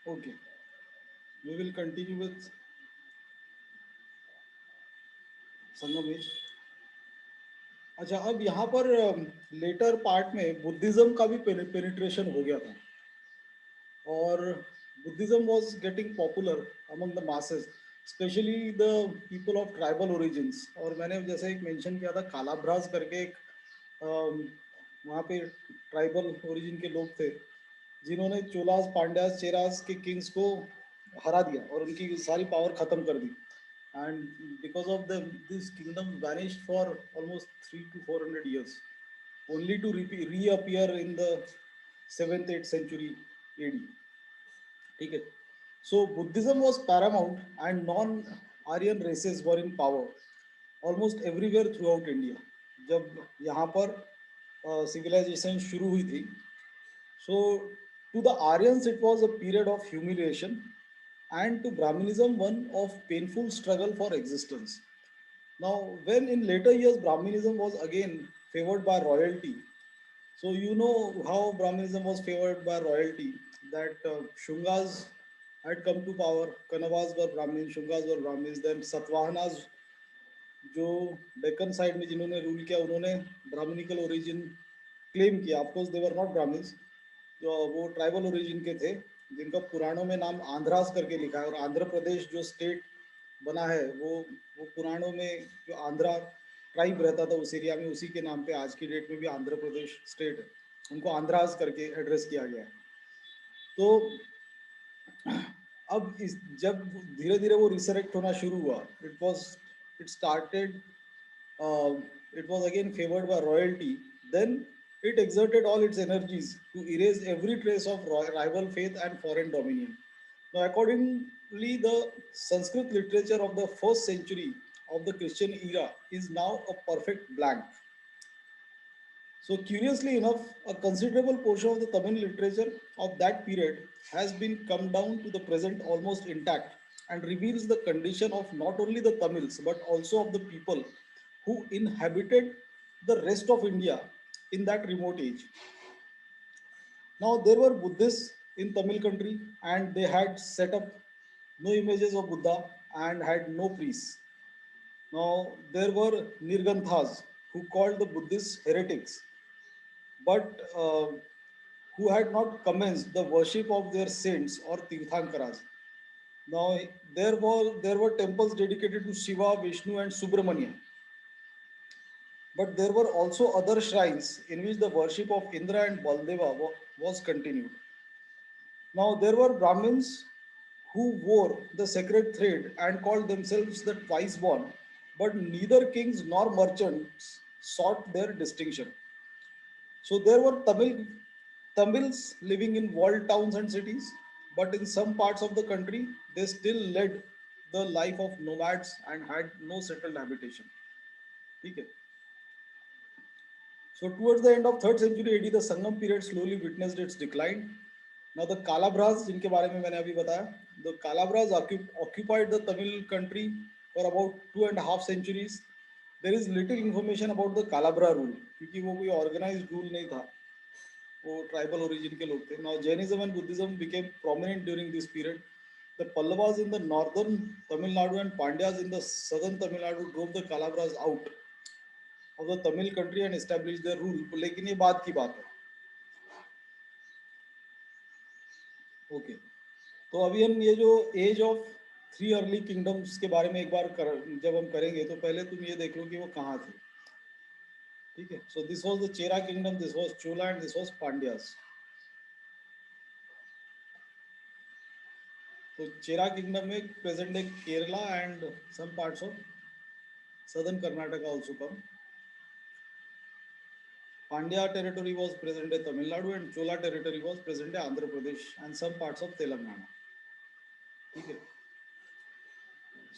Okay, we will continue with Sangamesh. अच्छा, अब यहाँ पर लेटर पार्ट में बुद्धिज्म का भी पेनिट्रेशन हो गया था और Buddhism was getting popular among the masses, especially the people of tribal origins. और मैंने जैसे एक मेंशन किया था कालाभ्राज करके एक वहाँ पे ट्राइबल ओरिजिन के लोग थे जिन्होंने चोलास पांड्यास चेरास के किंग्स को हरा दिया और उनकी सारी पावर खत्म कर दी. And because of them, this kingdom vanished for almost 300 to 400 years, only to reappear in the 7th 8th century AD. ठीक है. So Buddhism was paramount and non-Aryan races were in power almost everywhere throughout India. जब यहाँ पर civilization शुरू हुई थी, so to the Aryans it was a period of humiliation, and to Brahminism one of painful struggle for existence. Now, when in later years Brahminism was again favored by royalty, so you know how Brahminism was favored by royalty, that Shungas had come to power, Kanavas were Brahmins, Shungas were Brahmins, then Satvahanas जो Deccan side में जिन्होंने rule किया उन्होंने brahmanical origin claim किया. Of course they were not Brahmans, जो वो tribal origin के थे जिनका पुराणों में नाम आंध्रास करके लिखा है. और आंध्र प्रदेश जो स्टेट बना है वो पुराणों में जो आंध्रा ट्राइब रहता था उस एरिया में, उसी के नाम पे आज की डेट में भी आंध्र प्रदेश स्टेट है, उनको आंध्रास करके एड्रेस किया गया है. तो अब इस जब धीरे धीरे वो रिसरेक्ट होना शुरू हुआ, it started it was again favored by royalty, then it exerted all its energies to erase every trace of rival faith and foreign dominion. Now, accordingly, the Sanskrit literature of the first century of the Christian era is now a perfect blank. So, curiously enough, a considerable portion of the Tamil literature of that period has been come down to the present almost intact and reveals the condition of not only the Tamils but also of the people who inhabited the rest of India in that remote age. Now, there were Buddhists in Tamil country and they had set up no images of Buddha and had no priests. Now, there were Nirganthas who called the Buddhists heretics, but who had not commenced the worship of their saints or Tirthankaras. Now, there were temples dedicated to Shiva, Vishnu, and Subramanya, but there were also other shrines in which the worship of Indra and Baldeva was continued. Now, there were Brahmins who wore the sacred thread and called themselves the twice born, but neither kings nor merchants sought their distinction. So there were Tamils living in walled towns and cities, but in some parts of the country, they still led the life of nomads and had no settled habitation. ठीक है. So towards the end of 3rd century AD, the Sangam period slowly witnessed its decline. Now the Kalabras, जिनके बारे में मैंने अभी बताया, the Kalabras occupied the Tamil country for about 2.5 centuries. There is little information about the Kalabra rule क्योंकि वो कोई organized rule नहीं था, वो ट्राइबल ओरिजिन के लोग थे. Now Jainism and Buddhism became prominent during this period. The Pallavas in the northern Tamil Nadu and Pandyas in the southern Tamil Nadu drove the Kalabhras out of the Tamil country and establish the rule. लेकिन ये बाद की बात है. ओके, तो अभी हम ये जो एज ऑफ 3 अर्ली किंगडम्स के बारे में एक बार जब हम करेंगे तो पहले तुम ये देख लो कि वो कहाँ थे. ठीक है. So this was the Chera kingdom, this was Chola and this was Pandyas. तो चेरा किंगडम में present day Kerala and some parts of southern Karnataka also come. Pandya territory was present day Tamil Nadu and Chola territory was present day Andhra Pradesh and some parts of Telangana. ठीक है.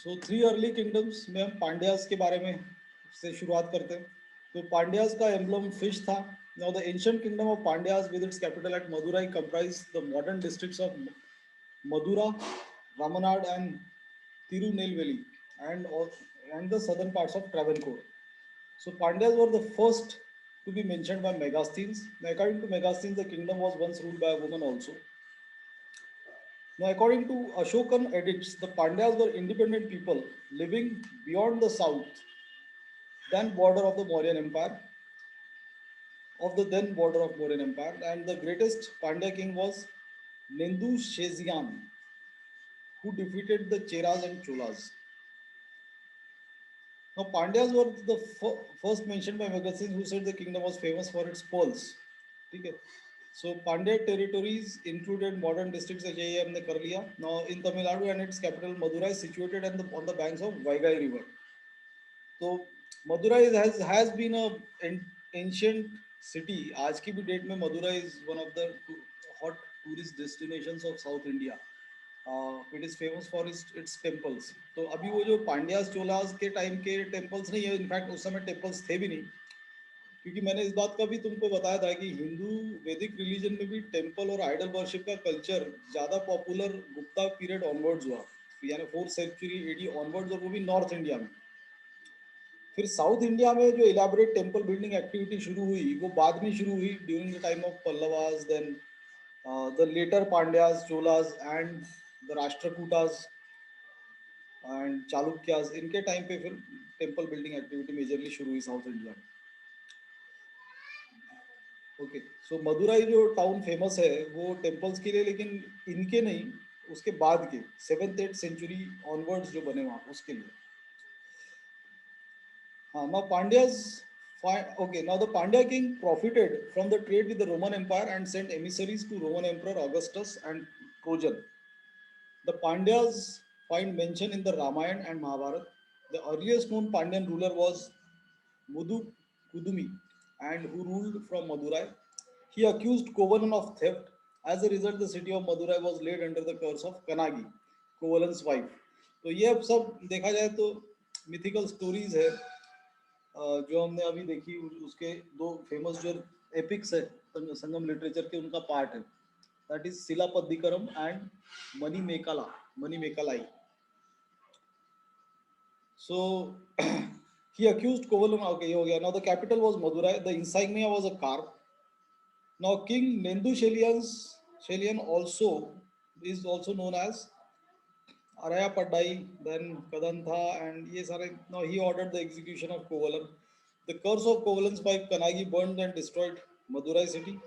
सो 3 early kingdoms में हम पांड्यास के बारे में से शुरुआत करते हैं. तो पांड्यास का एम्बलम फिश था. Now the ancient kingdom of Pandyas with its capital at Madurai comprised the modern districts of Madura, Ramanad and Tirunelveli and and the southern parts of Travancore. So Pandyas were the first to be mentioned by Megasthenes. Now, according to Megasthenes, the kingdom was once ruled by a woman also. Now, according to Ashokan edicts, the Pandyas were independent people living beyond the south then border of the Mauryan Empire, of the then border of Mauryan Empire, and the greatest Pandya king was Nendu Shezian, who defeated the Cheras and Cholas. Now, Pandyas were the first mentioned by Bhagat Singh, who said the kingdom was famous for its pearls. Okay. So, Pandya territories included modern districts such as हमने कर लिया. Now, in Tamil Nadu and its capital Madurai, situated on the banks of Vaigai River. तो Madurai has been a ancient city. आज की भी date में Madurai is one of the hot tourist destinations of South India. It is famous for its temples. तो अभी वो जो पांड्यास चोलास के टाइम के टेम्पल्स नहीं है, इनफैक्ट उस समय टेम्पल्स थे भी नहीं, क्योंकि मैंने इस बात का भी तुमको बताया था कि हिंदू वैदिक रिलीजन में भी टेम्पल और आइडल वर्शिप का कल्चर ज़्यादा पॉपुलर गुप्ता पीरियड ऑनवर्ड्स हुआ, यानी 4th सेंचुरी एडी ऑनवर्ड्स, और वो भी नॉर्थ इंडिया में. फिर साउथ इंडिया में जो इलाबोरेट टेम्पल बिल्डिंग एक्टिविटी शुरू हुई वो बाद में शुरू हुई during the time of Pallavas, then the later Pandyas, Cholas and the Rashtrakutas and Chalukyas. इनके टाइम पे फिर टेम्पल बिल्डिंग एक्टिविटी मेजरली शुरू हुई साउथ इंडिया में. ओके, सो मदुराई जो टाउन फेमस है वो टेम्पल्स के लिए, लेकिन इनके नहीं, उसके बाद के 7th 8th सेंचुरी ऑनवर्ड्स जो बने वहाँ उसके लिए. Now Pandyas, okay. Now the Pandya king profited from the trade with the Roman Empire and sent emissaries to Roman Emperor Augustus and Trojan. The Pandyas find mention in the Ramayana and Mahabharata. The earliest known Pandyan ruler was Mudu Kudumi, and who ruled from Madurai. He accused Kovalan of theft. As a result, the city of Madurai was laid under the curse of Kanagi, Kovalan's wife. तो ये अब सब देखा जाए तो mythical stories है जो हमने अभी देखी. उसके दो फेमस जो एपिक्स है संगम लिटरेचर के, उनका पार्ट है, that is Silappatikaram and Manimekalai. So he accused Kovalam. Okay, हो गया. Now the capital was Madurai. The insignia was a car. Now King Nendu Shelian also is also known as Araya Padai, then Kadantha, and ये सारे. Now he ordered the execution of Kovalan. The curse of Kovalan's wife Kanagi burned and destroyed Madurai city.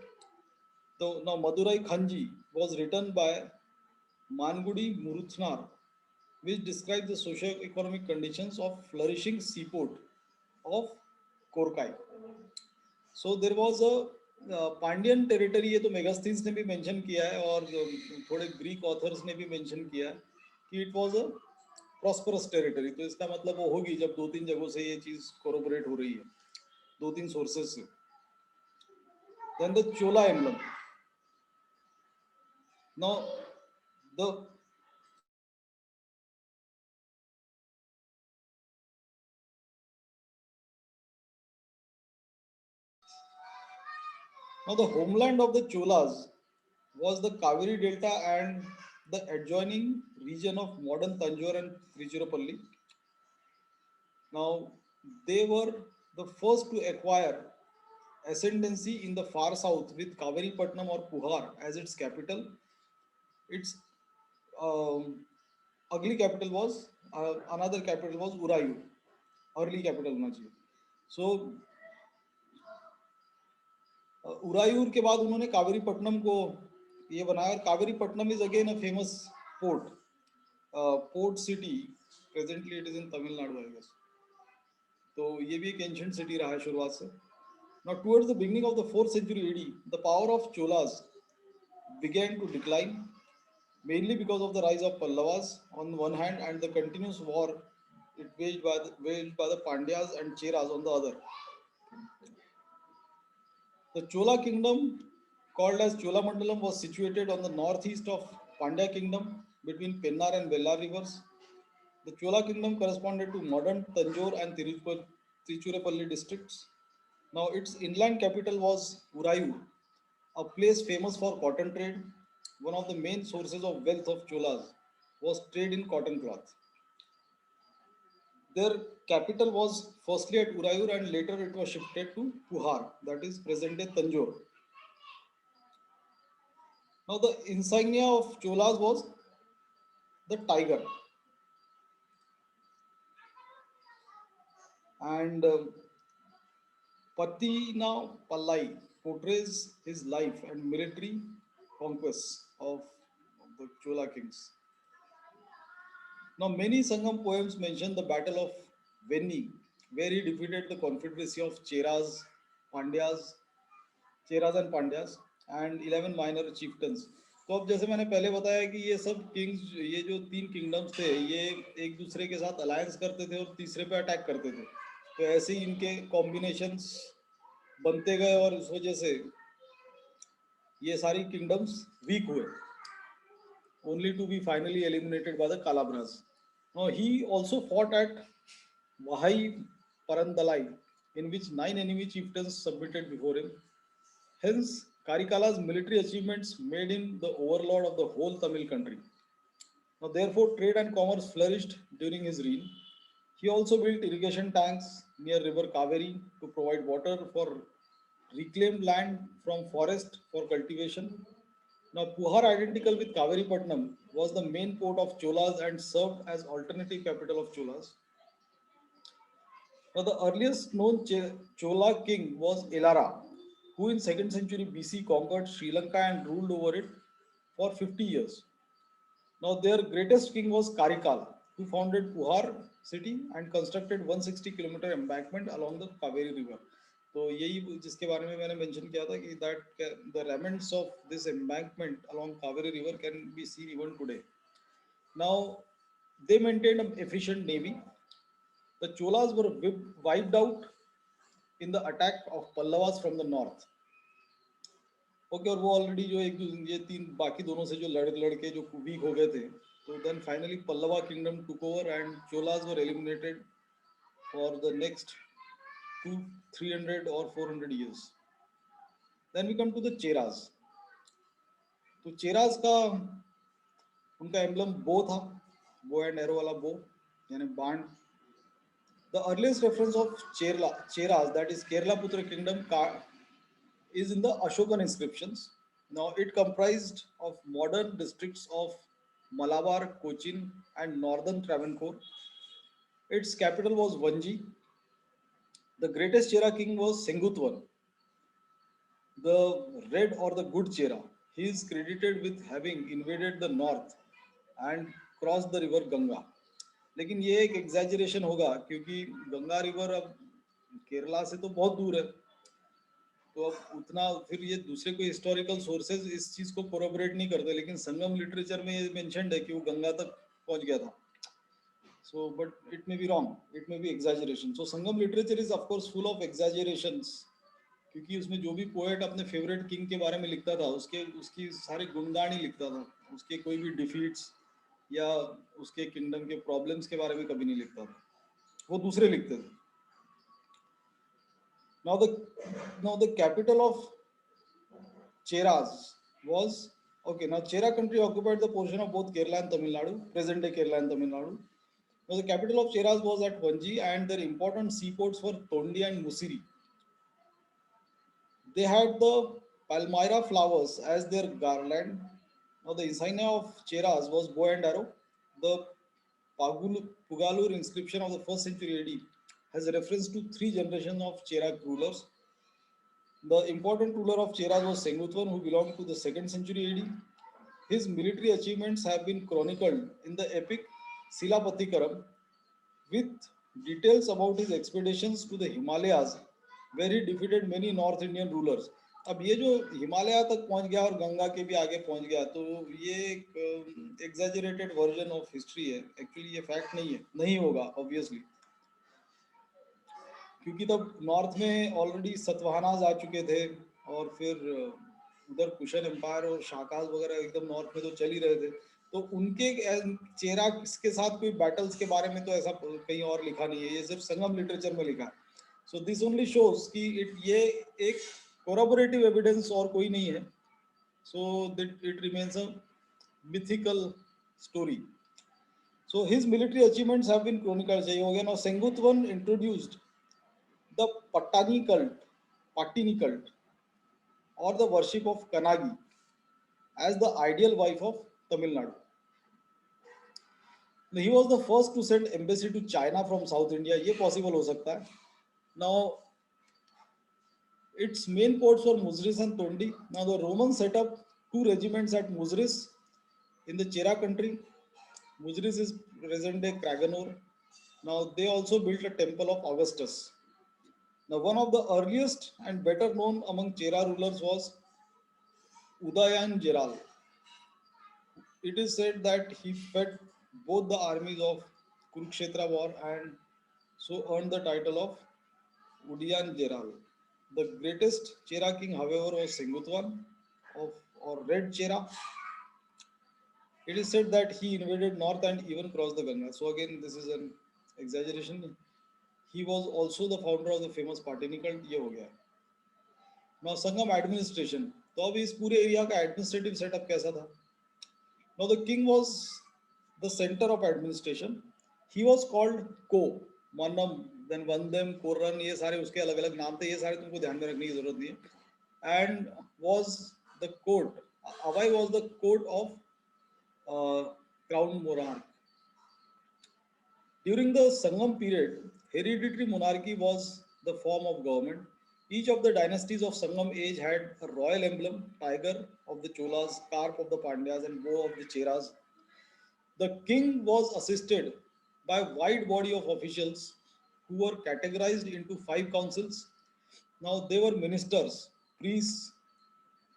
So now Madurai Khanji was written by Mangudi Muruthnar, which describes the socio-economic conditions of flourishing seaport of Korkai. So there was a Pandyan territory, ये तो मेगास्थीन्स ने भी mention किया है और थोड़े Greek authors ने भी मेंशन किया है कि it was a prosperous territory. तो इसका मतलब वो होगी जब 2-3 जगहों से ये चीज कोरोबोरेट हो रही है, 2-3 सोर्सेस से. Then the Chola emblem. Now the Now, the homeland of the Cholas was the Kaveri Delta and the adjoining region of modern Tanjore and Tiruchirappalli. Now, they were the first to acquire ascendancy in the far south with Kaveri Patnam or Puhar as its capital. Its ugly capital was, another capital was Urayu, early capital होना चाहिए. So, उरायूर के बाद उन्होंने कावेरी पट्टनम को ये बनाया. Kaveri Pattinam is again a famous port city. Presently it is in Tamil Nadu I guess. तो ये भी एक एंशिएंट सिटी रहा है शुरुआत से. Now towards the beginning of the 4th century AD, the power of Cholas began to decline, mainly because of the rise of Pallavas on one hand and the continuous war it waged by the Pandyas and Cheras on the other. The Chola kingdom, called as Cholamandalam, was situated on the northeast of Pandya kingdom between Pennar and Vellar rivers. The Chola kingdom corresponded to modern Tanjore and Tiruchirappalli districts. Now its inland capital was Urayu, a place famous for cotton trade. One of the main sources of wealth of Cholas was trade in cotton cloth. Their capital was firstly at Urayur and later it was shifted to Puhar, that is present day Tanjore. Now the insignia of Cholas was the tiger, and Patina Pallai portrays his life and military conquests of the Chola kings. Now, many Sangam poems mention the Battle of Venni, where he defeated the confederacy of Pandyas, Cheras and Pandyas, and 11 minor chieftains. तो अब जैसे मैंने पहले बताया कि ये सब Kings, ये जो तीन किंगडम्स थे, ये एक दूसरे के साथ अलायंस करते थे और तीसरे पे अटैक करते थे। तो ऐसे ही इनके कॉम्बिनेशंस बनते गए और इस वजह से ये सारी किंगडम्स वीक हुए, only to be finally eliminated by the Kalabras. Now he also fought at Vahai Parandalai, in which 9 enemy chieftains submitted before him. Hence, Karikala's military achievements made him the overlord of the whole Tamil country. Now, therefore, trade and commerce flourished during his reign. He also built irrigation tanks near river Kaveri to provide water for reclaimed land from forest for cultivation. Now, Puhar, identical with Kaveripatnam, was the main port of Cholas and served as alternative capital of Cholas. Now, the earliest known Chola king was Elara, who in 2nd century BC conquered Sri Lanka and ruled over it for 50 years. Now, their greatest king was Karikal, who founded Puhar city and constructed 160-kilometer embankment along the Kaveri river. तो यही जिसके बारे में मैंने mention किया था कि that the remnants of this embankment along Kaveri river can be seen even today. Now, they maintained an efficient navy. The Cholas were wiped out in the attack of Pallavas from the north. Okay, और वो already जो एक ये तीन बाकी दोनों से जो लड़के जो वीक हो गए थे, तो then finally Pallava kingdom took over and Cholas were eliminated for the next 200-300 और 400 years. Then we come to the Cheras. तो चेराज का उनका एम्बलम बो था, बो एंड एरो वाला बो, यानी बाण. The earliest reference of Cheras, that is Kerala पुत्र kingdom, is in the Ashokan inscriptions. Now it comprised of modern districts of Malabar, Cochin and northern Travancore. Its capital was Vanji. The greatest Chera king was Sengutwan, the red or the good Chera. He is credited with having invaded the north and crossed the river Ganga. लेकिन ये एक exaggeration होगा क्योंकि Ganga river अब केरला से तो बहुत दूर है, तो अब उतना फिर ये दूसरे कोई हिस्टोरिकल सोर्सेज इस चीज को कोरोबरेट नहीं करते, लेकिन संगम लिटरेचर में ये मेंशन्ड है कि वो गंगा तक पहुंच गया था. So but it may be wrong, it may be exaggeration. So Sangam literature is of course full of exaggerations, क्योंकि उसमें जो भी पोएट अपने फेवरेट किंग के बारे में लिखता था उसके उसकी सारे गुणगान ही लिखता था, उसके कोई भी डिफीट्स या उसके किंगडम के प्रॉब्लम्स के बारे में कभी नहीं लिखता था, वो दूसरे लिखते थे. Now the capital of Cheras was, okay. Now Chera country occupied the portion of both Kerala and Tamil Nadu, present day Kerala and Tamil Nadu. Now the capital of Cheras was at Vanji, and their important seaports were Tondi and Musiri. They had the Palmyra flowers as their garland. Now the insignia of Cheras was bow and arrow. The Pugalur inscription of the 1st century AD has a reference to 3 generations of Chera rulers. The important ruler of Cheras was Sengutwan, who belonged to the 2nd century AD. His military achievements have been chronicled in the epic Silapatikaram, with details about his expeditions to the Himalayas, where he defeated many North Indian rulers. अब ये जो हिमालय तक पहुंच गया और गंगा के भी आगे पहुंच गया, तो ये एक एग्जैजरेटेड वर्जन ऑफ हिस्ट्री है. एक्चुअली ये फैक्ट नहीं है, नहीं होगा ऑब्वियसली, क्योंकि तब नॉर्थ में ऑलरेडी सतवाहनाज आ चुके थे और फिर उधर कुशन एम्पायर और शाकाज वगैरह एकदम नॉर्थ में तो चल ही रहे थे. तो उनके चेरा के साथ कोई बैटल्स के बारे में तो ऐसा कहीं और लिखा नहीं है, ये सिर्फ संगम लिटरेचर में लिखा है. सो दिस ओनली शोज कि ये एक कोरबोरेटिव एविडेंस और कोई नहीं है. So that it remains a mythical story. So his military achievements have been chronicled. चाहिए हो गया. Now Senguttuvan introduced the Patini cult, or the worship of Kanagi, as the ideal wife of Tamil Nadu. He was the first to send embassy to China from South India. ये possible हो सकता है. Now its main ports were Muzris and Tondi. Now the Romans set up two regiments at Muzris in the Chera country. Muzris is present day Kraganor. Now they also built a temple of Augustus. Now one of the earliest and better known among Chera rulers was Udayan Jeral. It is said that he fed both the armies of Kurukshetra war and so earned the title of Udayan Jeral. The greatest Chera king, however, was Sengutwan of or Red Chera. It is said that he invaded north and even crossed the Ganga. So again, this is an exaggeration. He was also the founder of the famous Patini cult. ये हो गया. Now Sangam administration. तो अब इस पूरे area का administrative setup कैसा था? Now the king was the center of administration. He was called Ko, Manam, then Vandem, Koran, ये सारे उसके अलग अलग नाम थे. ये सारे तुमको ध्यान में रखने की जरूरत नहीं है. And was the court. Avai was the court of crown monarch. During the Sangam period, hereditary monarchy was the form of government. Each of the dynasties of Sangam age had a royal emblem, tiger of the Cholas, carp of the Pandyas, and bow of the Cheras. The king was assisted by a wide body of officials who were categorized into five councils. Now they were ministers, priests,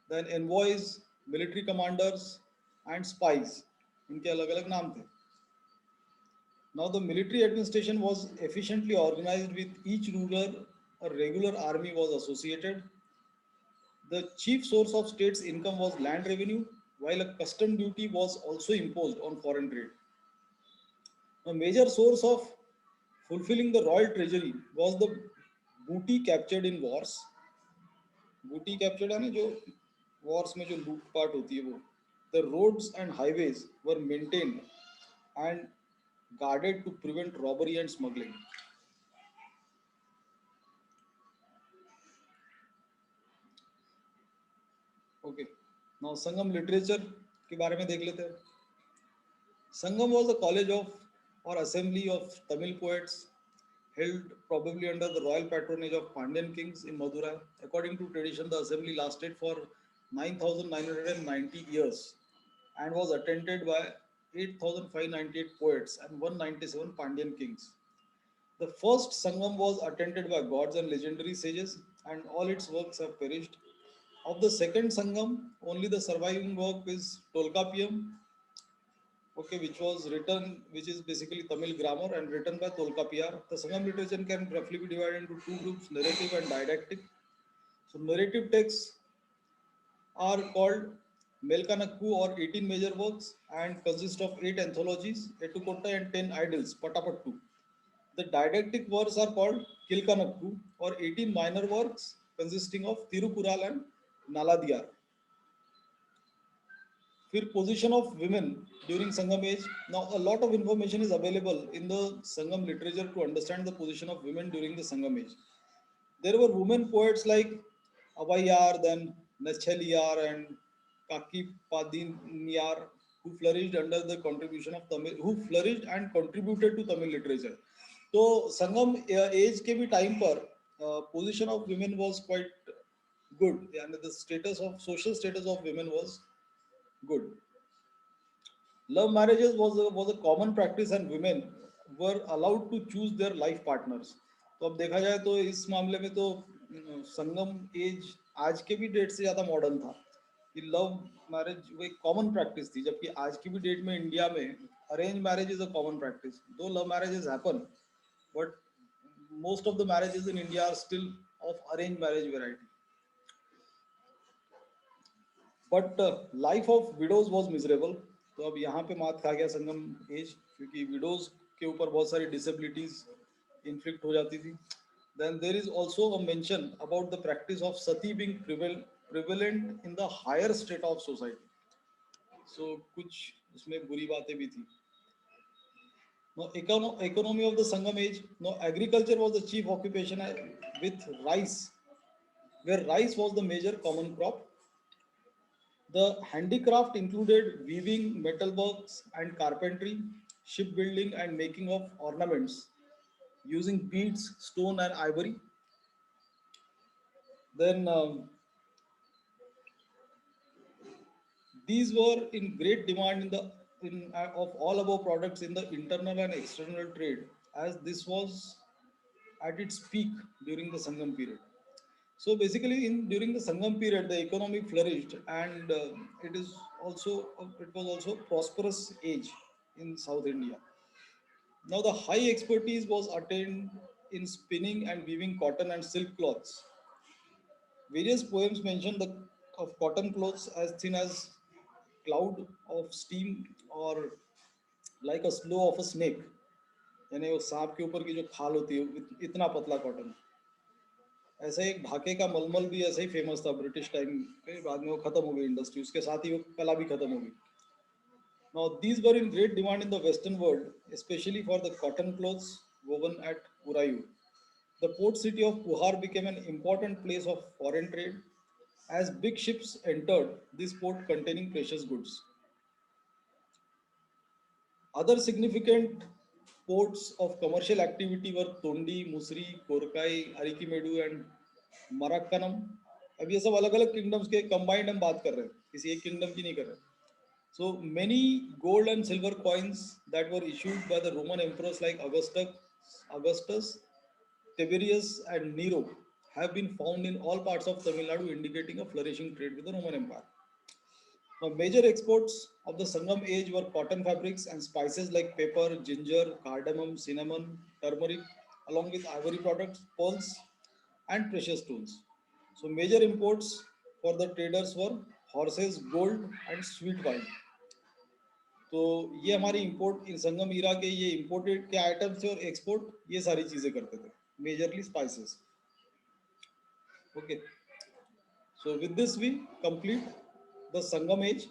then envoys, military commanders, and spies. इनके अलग अलग नाम थे. Now the military administration was efficiently organized with each ruler, a regular army was associated. The chief source of state's income was land revenue, while a custom duty was also imposed on foreign trade. A major source of fulfilling the royal treasury was the booty captured in wars. Booty captured है ना जो wars में जो लूटपाट होती है वो. The roads and highways were maintained and guarded to prevent robbery and smuggling. Okay. Now Sangam literature के बारे में देख लेते हैं. Sangam was a college of or assembly of Tamil poets held probably under the royal patronage of Pandyan kings in Madurai. According to tradition, the assembly lasted for 9,990 years and was attended by 8,598 poets and 197 Pandyan kings. The first Sangam was attended by gods and legendary sages, and all its works have perished. Of the second Sangam, only the surviving work is Tolkappiyam, okay, which is basically Tamil grammar and written by Tolkappiyar. The Sangam literature can roughly be divided into two groups, narrative and didactic. So narrative texts are called Melkanakku or 18 major works and consist of 8 anthologies, Etukotta and 10 idyls, Patapattu. The didactic works are called Kilkanakku or 18 minor works consisting of Tirukural and Naladiyar. फिर position of women during Sangam age. Now a lot of information is available in the Sangam literature to understand the position of women during the Sangam age. There were women poets like Abayar, then Nacheliyar and Kaki Padiniyar who flourished under the contribution of Tamil, who flourished and contributed to Tamil literature. तो संगम as के भी time पर position of women was quite good, and the status of social status of women was good. Love marriages was a common practice and women were allowed to choose their life partners. तो अब देखा जाए तो इस मामले में तो संगम as आज के भी डेट से ज़्यादा मॉडर्न था कि लव मैरिज वो एक कॉमन प्रैक्टिस थी, जबकि आज की भी डेट में इंडिया में arrange marriage is a common practice. Though love marriages happen, but most of the marriages in India are still of arranged marriage variety. But life of widows was miserable. तो अब यहाँ पे मात खा गया संगम as, क्योंकि widows के ऊपर बहुत सारी डिसेबिलिटीज इन्फ्लिक्ट हो जाती थी. Then there is also a mention about the practice of sati being prevalent in the higher state of society. So कुछ उसमें बुरी बातें भी थी. Now, economy of the Sangam age. Now, agriculture was the chief occupation with rice, where rice was the major common crop. The handicraft included weaving, metalworks, and carpentry. shipbuilding, and making of ornaments using beads, stone, and ivory. Then these were in great demand of all above products in the internal and external trade, as this was at its peak during the Sangam period. So basically, in during the Sangam period, the economy flourished, and it was also a prosperous age in South India. Now, the high expertise was attained in spinning and weaving cotton and silk cloths. Various poems mention the of cotton clothes as thin as cloud of steam or like a slow of a snake. यानी वो सांप के ऊपर की जो खाल होती है इतना पतला कॉटन। ऐसे एक ढाके का मलमल भी ऐसे ही फेमस था ब्रिटिश टाइम के बाद में, वो खत्म हो गई इंडस्ट्री, उसके साथ ही वो कला भी खत्म हो गई। Now, these were in great demand in the Western world, especially for the cotton clothes woven at Urayu. The port city of Puhar became an important place of foreign trade as big ships entered this port containing precious goods. Other significant ports of commercial activity were Tondi, Musri, Korkai, Arikimedu and Marakkanam. अब ये सब अलग अलग kingdoms के combined हम बात कर रहे हैं, किसी एक किंगडम की नहीं कर रहे। So many gold and silver coins that were issued by the Roman emperors like Augustus, Tiberius, and Nero have been found in all parts of Tamil Nadu, indicating a flourishing trade with the Roman Empire. Now, major exports of the Sangam age were cotton fabrics and spices like pepper, ginger, cardamom, cinnamon, turmeric, along with ivory products, pearls, and precious stones. So, major imports for the traders were horses, gold, and sweet wine. तो ये हमारी import in संगम ईरा के ये imported के items थे और export ये सारी चीजें करते थे, majorly spices. Okay, so with this we complete the Sangam as.